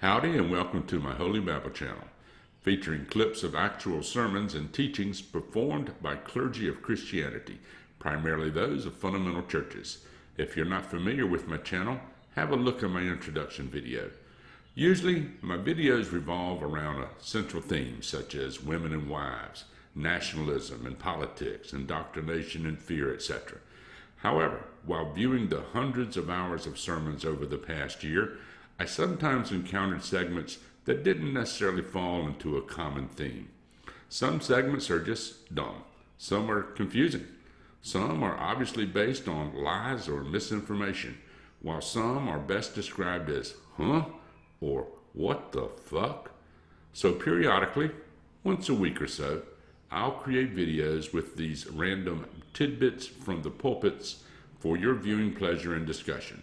Howdy and welcome to my Holy Bible channel, featuring clips of actual sermons and teachings performed by clergy of Christianity, primarily those of fundamental churches. If you're not familiar with my channel, have a look at my introduction video. Usually, my videos revolve around a central theme such as women and wives, nationalism and politics, indoctrination and fear, etc. However, while viewing the hundreds of hours of sermons over the past year, I sometimes encountered segments that didn't necessarily fall into a common theme. Some segments are just dumb. Some are confusing. Some are obviously based on lies or misinformation, while some are best described as, huh? Or what the fuck? So periodically, once a week or so, I'll create videos with these random tidbits from the pulpits for your viewing pleasure and discussion.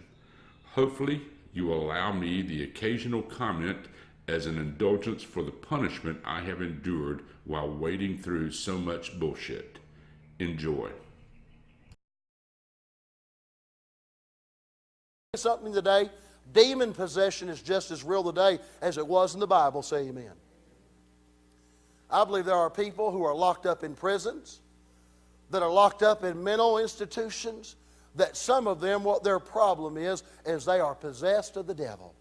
Hopefully, you will allow me the occasional comment as an indulgence for the punishment I have endured while wading through so much bullshit. Enjoy. Something today, demon possession is just as real today as it was in the Bible. Say amen. I believe there are people who are locked up in prisons, that are locked up in mental institutions, that some of them, what their problem is they are possessed of the devil.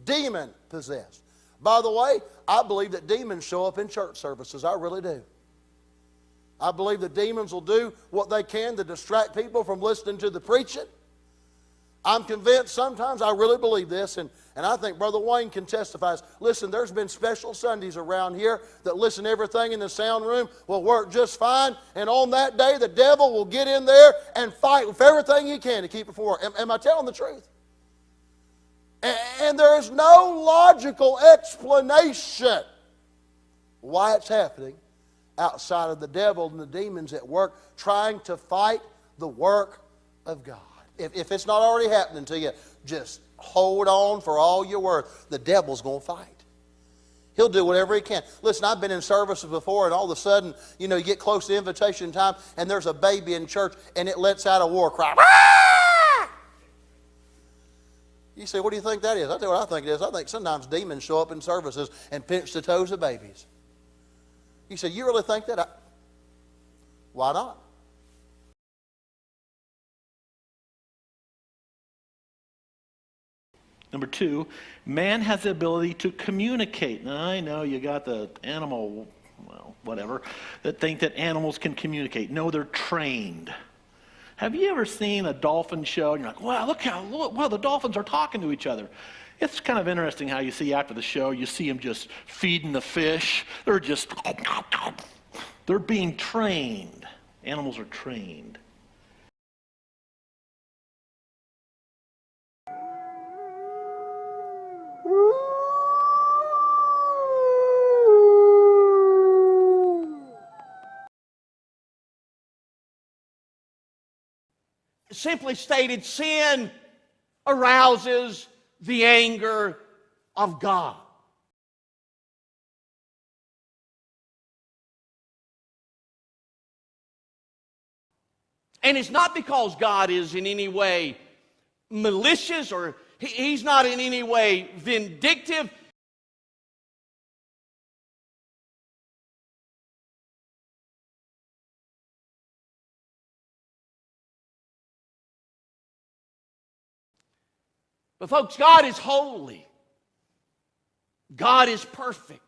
Demon possessed. By the way, I believe that demons show up in church services. I really do. I believe that demons will do what they can to distract people from listening to the preaching. I'm convinced sometimes, I really believe this, and I think Brother Wayne can testify. Listen, there's been special Sundays around here that listen, everything in the sound room will work just fine, and on that day the devil will get in there and fight with everything he can to keep it from working. Am I telling the truth? And there is no logical explanation why it's happening outside of the devil and the demons at work trying to fight the work of God. If it's not already happening to you, just hold on for all you're worth. The devil's going to fight. He'll do whatever he can. Listen, I've been in services before, and all of a sudden, you get close to invitation time, and there's a baby in church, and it lets out a war cry. Ah! You say, what do you think that is? I'll tell you what I think it is. I think sometimes demons show up in services and pinch the toes of babies. You say, you really think that? Why not? Number two, man has the ability to communicate. Now, I know you got the animal, whatever, that think that animals can communicate. No, they're trained. Have you ever seen a dolphin show and you're like, wow, look how well the dolphins are talking to each other? It's kind of interesting how you see after the show, you see them just feeding the fish. They're being trained. Animals are trained. Simply stated, sin arouses the anger of God. And it's not because God is in any way malicious or He's not in any way vindictive. But folks, God is holy. God is perfect.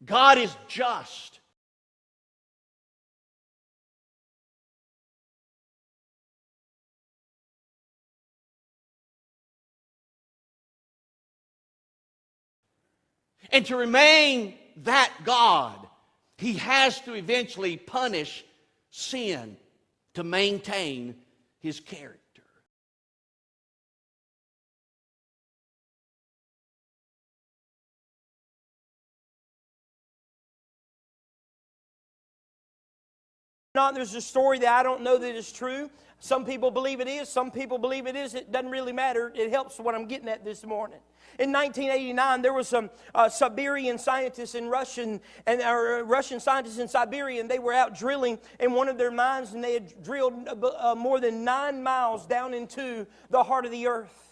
God is just. And to remain that God, He has to eventually punish sin to maintain His character. There's a story that I don't know that is true, Some people believe it is. Some people believe it is. It doesn't really matter. It helps what I'm getting at this morning. In 1989, there was some Siberian scientists in Russian scientists in Siberia, and they were out drilling in one of their mines, and they had drilled more than 9 miles down into the heart of the earth.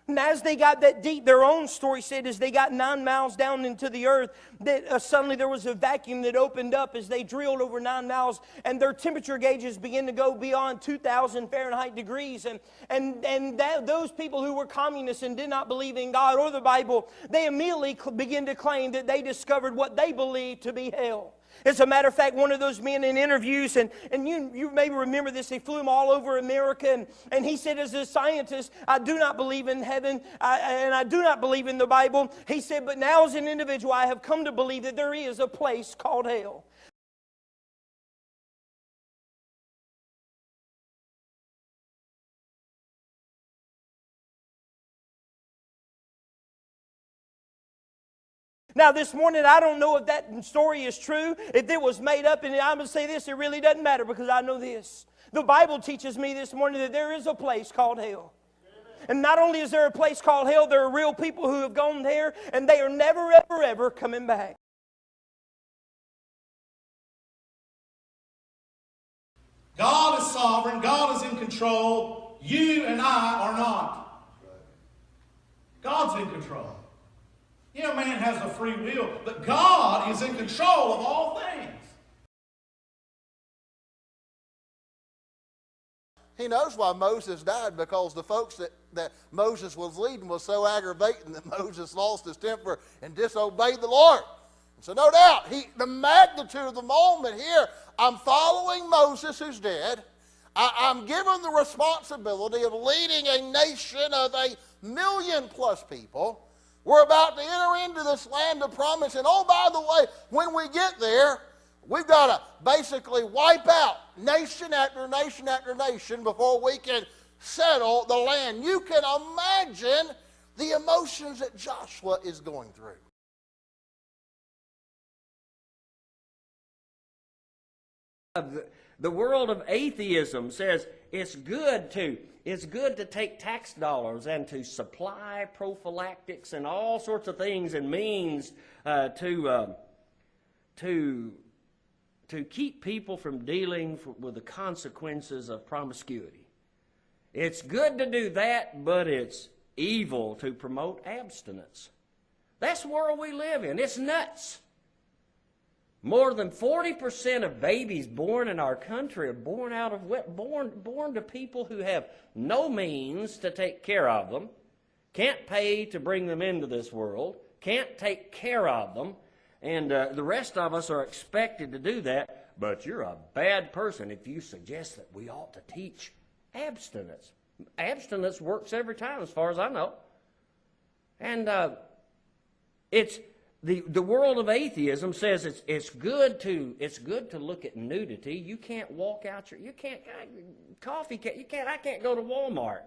And as they got that deep, their own story said, as they got 9 miles down into the earth, that suddenly there was a vacuum that opened up as they drilled over 9 miles, and their temperature gauges began to go beyond 2,000 Fahrenheit degrees. Those people who were communists and did not believe in God or the Bible, they immediately began to claim that they discovered what they believed to be hell. As a matter of fact, one of those men in interviews, and you maybe remember this, they flew him all over America, and he said, as a scientist, I do not believe in heaven, and I do not believe in the Bible. He said, but now as an individual, I have come to believe that there is a place called hell. Now this morning, I don't know if that story is true, if it was made up, and I'm going to say this, it really doesn't matter because I know this. The Bible teaches me this morning that there is a place called hell. And not only is there a place called hell, there are real people who have gone there, and they are never, ever, ever coming back. God is sovereign. God is in control. You and I are not. God's in control. Yeah, man has a free will, but God is in control of all things. He knows why Moses died, because the folks that Moses was leading was so aggravating that Moses lost his temper and disobeyed the Lord. So no doubt, the magnitude of the moment here, I'm following Moses who's dead. I'm given the responsibility of leading a nation of 1 million+ people. We're about to enter into this land of promise. And oh, by the way, when we get there, we've got to basically wipe out nation after nation after nation before we can settle the land. You can imagine the emotions that Joshua is going through. The world of atheism says it's good to take tax dollars and to supply prophylactics and all sorts of things and means to keep people from dealing with the consequences of promiscuity. It's good to do that, but it's evil to promote abstinence. That's the world we live in. It's nuts. More than 40% of babies born in our country are born to people who have no means to take care of them, can't pay to bring them into this world, can't take care of them, and the rest of us are expected to do that. But you're a bad person if you suggest that we ought to teach abstinence. Abstinence works every time, as far as I know. And it's the world of atheism says it's good to look at nudity. You can't walk out I can't go to Walmart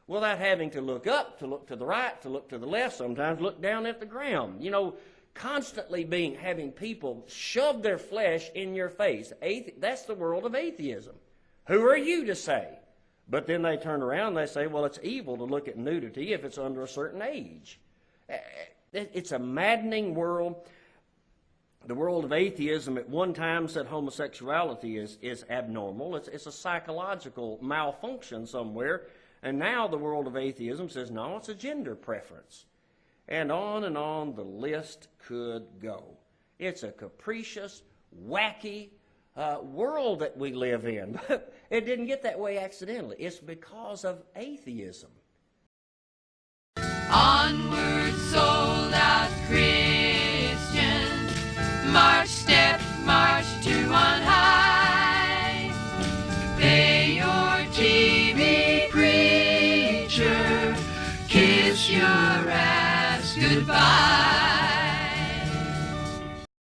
without having to look up, to look to the right, to look to the left, sometimes look down at the ground. You know, constantly having people shove their flesh in your face. That's the world of atheism. Who are you to say? But then they turn around and they say, well, it's evil to look at nudity if it's under a certain age. It's a maddening world. The world of atheism at one time said homosexuality is abnormal. It's a psychological malfunction somewhere. And now the world of atheism says, no, it's a gender preference. And on the list could go. It's a capricious, wacky world that we live in. But it didn't get that way accidentally. It's because of atheism. Onward, sold out, Christian.